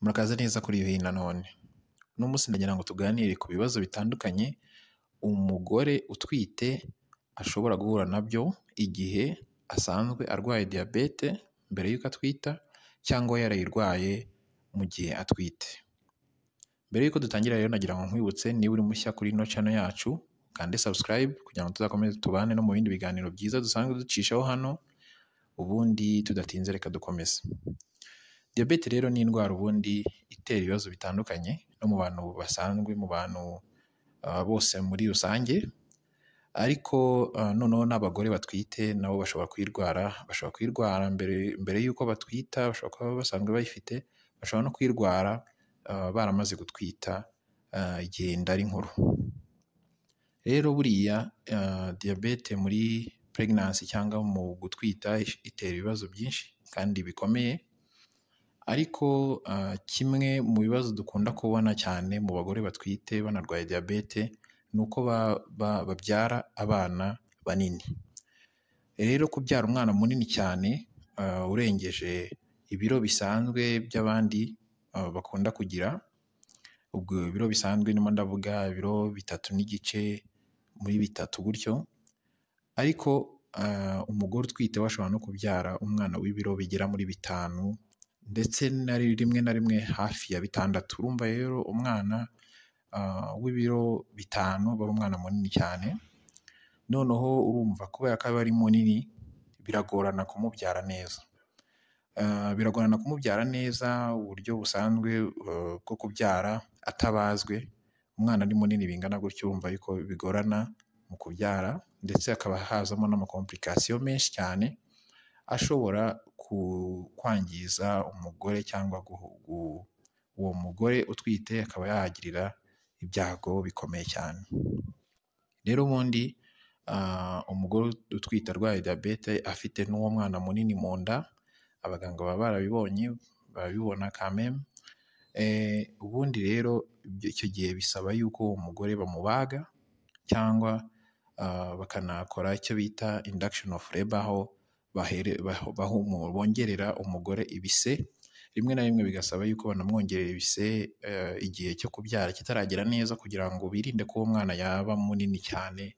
Murakaza neza kuri iyo hino none. Uno munsi ndagira ngo tuganire ku bibazo bitandukanye umugore utwite ashobora guhura nabyo igihe asanzwe arwaye diyabete mbere y'uko atwita cyangwa yarayirwaye mu gihe atwite. Mbere y'uko dutangira rero nagira ngo nkwibutse niba uri mushya kuri ino channel yacu kandi subscribe kugira ngo tuzakomeze tubane no mu bindi biganiro byiza dusanzwe ducishaho hano, ubundi tudatinze reka dukomeze. Diyabete rero ni indwara ubundi itera ibibazo bitandukanye no mu bantu basanzwe, mu bantu bose muri rusange, ariko noneho n'abagore batwite nabo bashobora kwirwara mbere y'uko batwita, bashobora kuba basanzwe bayifite, bashobora no kwirwara baramaze gutwita igihe inda ari nkuru. Rero buriya diyabete muri pregnancy cyangwa mu gutwita itera ibibazo byinshi kandi bikomeye, ariko kimwe mu bibazo dukunda kubona cyane mu bagore batwite banarwaye diyabete ni uko babyara abana banini. Rero kubyara umwana munini cyane urengeje ibiro bisanzwe by'abandi bakunda kugira, ubwo ibiro bisanzwe ndimo ndavuga ibiro 3 n'igice muri 3 gutyo, ariko umugore utwite we ashobora no kubyara umwana w'ibiro bigera muri 5 ndetse rimwe na rimwe hafi ya 6. Urumva rero umwana w'ibiro 5 bari umwana munini cyane. Noneho urumva kubera ko aba ari munini biragorana kumubyara neza. Biragorana kumubyara neza uburyo busanzwe bwo kubyara atabazwe. Umwana ari munini bingana gutyo urumva yuko bigorana mu kubyara, ndetse hakaba hazamo n'amakomplikasiyo menshi cyane ashobora kwangiza umugore cyangwa uwo mugore utwite akaba yahagirira ibyago bikomeye cyane. Rero ubundi umugore utwite arwaye diyabete afite n'uwo mwana munini mu nda, abaganga baba barabibona kameme. Ubundi rero icyo gihe bisaba yuko uwo mugore bamubaga cyangwa bakanakora icyo bita induction of labor, aho bongerera umugore ibise. Rimwe na rimwe bigasaba yuko banamwongerera ibise igihe cyo kubyara kitaragera neza, kugira ngo birinde ko uwo mwana yaba munini cyane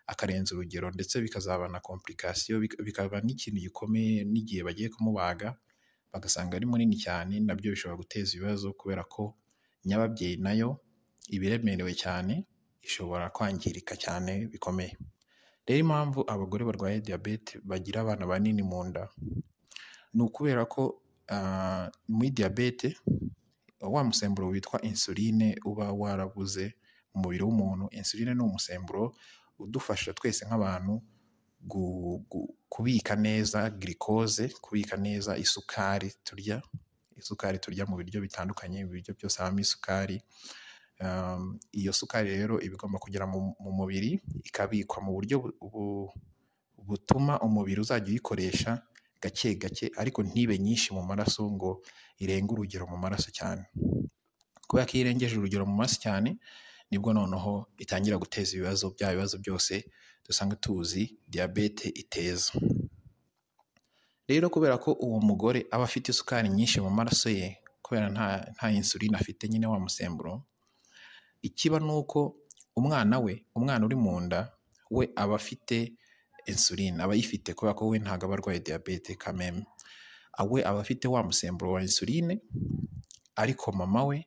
akarenza urugero, ndetse bikazaba na komplikasiyo, bikaba n'ikintu gikomeye n'igihe bagiye kumubaga bagasanga ari munini cyane. Nabyo bishobora guteza ibibazo kubera ko nyababyeyi nayo ibiremerewe cyane ishobora kwangirika cyane bikomeye. Rero impamvu abagore barwaye diyabete bagira abana banini mu nda ni ukubera ko muri diyabete wa musemburo witwa insuline uba warabuze mu mubiri w'umuntu. Insuline ni umusemburo udufasha twese nk'abantu kubika neza glucose, kubika neza isukari turya mu biryo bitandukanye. Ibiryo byose habamo isukari. Iyo sukari rero iba igomba kugera mu mubiri ikabikwa mu buryo butuma umubiri uzajya uyikoresha gake gake, ariko ntibe nyinshi mu maraso ngo irenge urugero mu maraso cyane. Kubera ko iyo irengeje urugero mu maraso cyane nibwo noneho itangira guteza ibibazo, bya bibazo byose dusanga tuzi diyabete iteza. Rero kubera ko uwo mugore aba afite isukari nyinshi mu maraso ye, kubera nta insuline afite, nyine wa musemburo, ikiba ni uko umwana uri mu nda we aba afite insuline, aba ayifite kubera ko we ntabwo aba arwaye diyabete kameme. We aba afite wa musemburo wa insuline, ariko mama we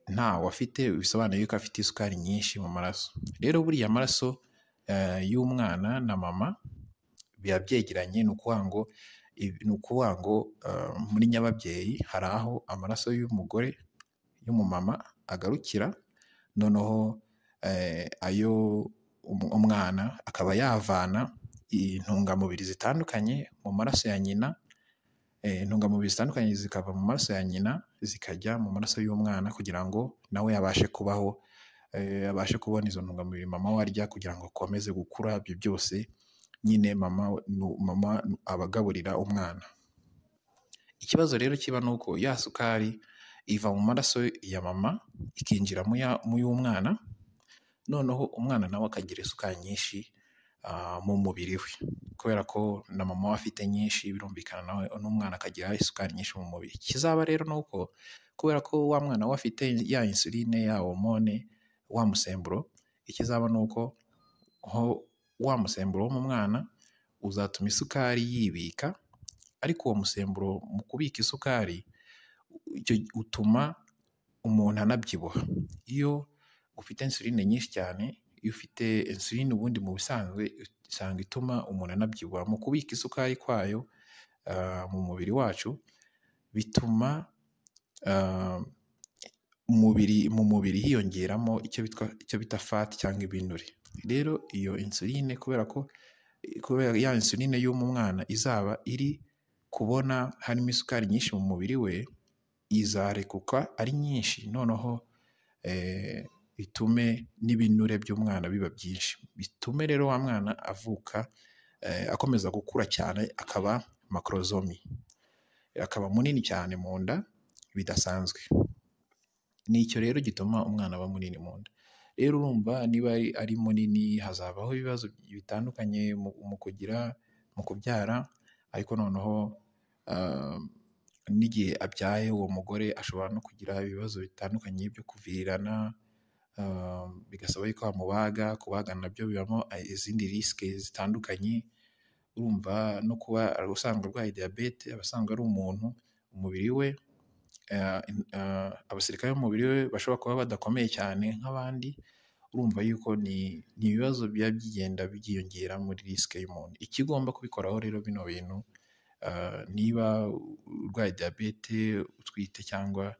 ntawo afite, bisobanuye ko afite isukari nyinshi mu maraso. Rero buriya amaraso y'umwana na mama biba byegeranye, ni ukuvuga ngo muri nyababyeyi hari aho amaraso y'umumama agarukira, noneho ayo umwana akaba yavana intungamubiri zitandukanye mu maraso ya nyina. Intungamubiri zitandukanye zikava mu maraso ya nyina zikajya mu maraso y'umwana, kugira ngo nawe abashe kubaho, abashe kubona izo ntungamubiri mama we arya kugira ngo akomeze gukura. Ibyo byose nyine mama abagaburira umwana. Ikibazo rero kiba ni uko ya sukari iva mu maraso ya mama ikinjira mu y'umwana, noneho umwana nawe akagira isukari nyinshi mu mubiri we, kubera ko na mama we afite nyinshi, birumvikana nawe n'umwana akagira isukari nyinshi mu mubiri. Ikizaba rero ni uko kubera ko wa mwana we afite ya insuline, ya hormone, wa musemburo, ikizaba ni uko wa musemburo wo mu mwana uzatuma isukari yibika, ariko uwo musemburo mu kubika isukari utuma umuntu anabyibuha. Iyo ufite insuline nyinshi cyane, iyo ufite insuline ubundi mu bisanzwe usanga ituma umuntu anabyibuha. Mu kubika isukari kwayo mu mubiri wacu bituma mu mubiri hiyongeramo icyo bita fat cyangwa ibinure. Rero iyo insuline kubera ya insuline yo mu mwana izaba iri kubona harimo isukari nyinshi mu mubiri we, izarekuka ari nyinshi, noneho bitume n'ibinure by'umwana biba byinshi, bitume rero wa mwana avuka akomeza gukura cyane, akaba macrosomi, akaba munini cyane mu nda bidasanzwe. Nicyo rero gituma umwana aba munini mu nda. Rero urumva niba ari munini hazabaho ibibazo bitandukanye mu kubyara, ariko noneho n'igihe abyaye uwo mugore ashobora no kugira ibibazo bitandukanye byo kuvirirana, bigasaba yuko bamubaga. Kubaga nabyo bibamo izindi risike zitandukanye. Urumva no kuba usanga arwaye diyabete, abasanga ari umuntu umubiri we, abasirikare b'umubiri we bashobora kuba badakomeye cyane nk'abandi. Urumva yuko ni ibibazo biba bigenda byiyongera muri risike y'umuntu. Ikigomba kubikoraho rero bino bintu, niba urwaye diyabete utwite cyangwa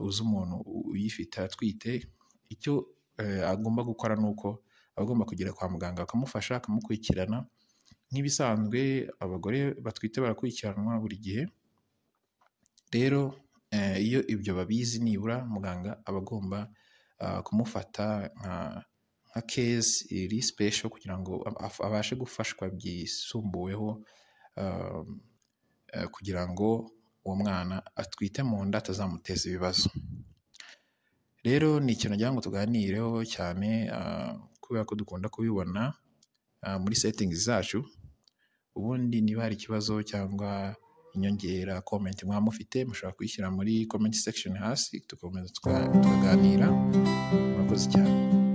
uzi umuntu uyifite atwite, icyo agomba gukora ni uko agomba kugera kwa muganga akamufasha, akamukurikirana. Nk'ibisanzwe abagore batwite barakurikiranwa buri gihe. Rero iyo ibyo babizi, nibura muganga aba agomba kumufata nka case iri special kugira ngo abashe gufashwa byisumbuweho, kugira ngo uwo mwana atwite mu nda atazamuteza ibibazo. Rero ni ikintu ngira ngo tuganireho cyane, kubera ko dukunda kubibona muri settings zacu. Ubundi niba hari ikibazo cyangwa inyongera, comment mwaba mufite, mushobora kuyishyira muri comment section hasi, tugakomeza tukaganira. Murakoze cyane.